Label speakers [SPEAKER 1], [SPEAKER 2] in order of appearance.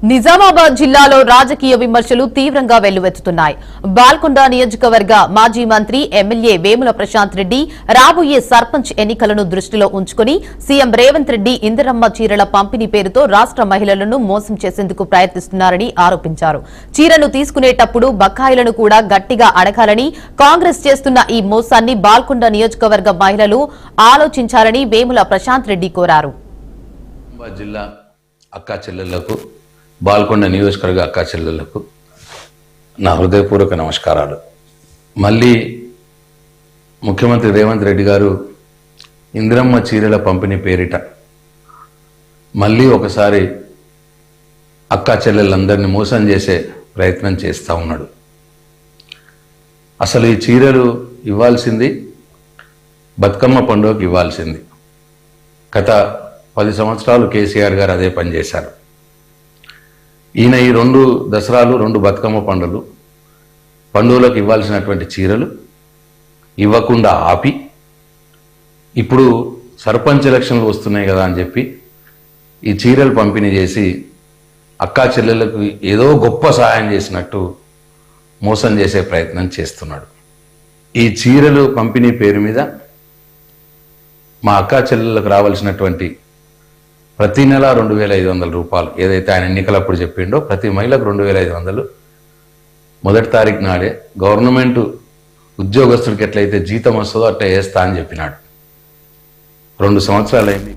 [SPEAKER 1] నిజామాబాద్ జిల్లాలో రాజకీయ విమర్శలు తీవ్రంగా వెల్లువెత్తుతున్నాయి. బాల్కొండ నియోజకవర్గ మాజీ మంత్రి ఎమ్మెల్యే వేముల ప్రశాంత్ రెడ్డి రాబోయే సర్పంచ్ ఎన్నికలను దృష్టిలో ఉంచుకుని సీఎం రేవంత్ రెడ్డి ఇందిరమ్మ చీరల పంపిణీ పేరుతో రాష్ట్ర మహిళలను మోసం చేసేందుకు ప్రయత్నిస్తున్నారని ఆరోపించారు. చీరను తీసుకునేటప్పుడు బకాయిలను కూడా గట్టిగా అడగాలని, కాంగ్రెస్ చేస్తున్న ఈ మోసాన్ని బాల్కొండ నియోజకవర్గ మహిళలు ఆలోచించాలని వేముల ప్రశాంత్ రెడ్డి కోరారు.
[SPEAKER 2] జిల్లా అక్కా చెల్లెళ్లకు, బాల్కొండ నియోజకవర్గ అక్కా చెల్లెళ్లకు నా హృదయపూర్వక నమస్కారాలు. మళ్ళీ ముఖ్యమంత్రి రేవంత్ రెడ్డి గారు ఇందిరమ్మ చీరల పంపిణీ పేరిట మళ్ళీ ఒకసారి అక్కా చెల్లెళ్ళందరినీ మోసం చేసే ప్రయత్నం చేస్తూ ఉన్నాడు. అసలు ఈ చీరలు ఇవ్వాల్సింది బతుకమ్మ పండుగకి ఇవ్వాల్సింది. గత 10 సంవత్సరాలు కేసీఆర్ గారు అదే పని చేశారు. ఈయన ఈ 2 దసరాలు, 2 బతుకమ్మ పండుగలకు ఇవ్వాల్సినటువంటి చీరలు ఇవ్వకుండా ఆపి, ఇప్పుడు సర్పంచ్ ఎలక్షన్లు వస్తున్నాయి కదా అని చెప్పి ఈ చీరలు పంపిణీ చేసి అక్కా చెల్లెళ్లకు ఏదో గొప్ప సహాయం చేసినట్టు మోసం చేసే ప్రయత్నం చేస్తున్నాడు. ఈ చీరలు పంపిణీ పేరు మీద మా అక్కా చెల్లెళ్లకు రావాల్సినటువంటి ప్రతి నెల 2,500 రూపాయలు ఏదైతే ఆయన ఎన్నికలప్పుడు చెప్పిండో ప్రతి మహిళకు 2,500 మొదటి తారీఖు నాడే గవర్నమెంట్ ఉద్యోగస్తుడికి ఎట్లయితే జీతం వస్తుందో అట్లా వేస్తా అని చెప్పినాడు. 2 సంవత్సరాలైంది.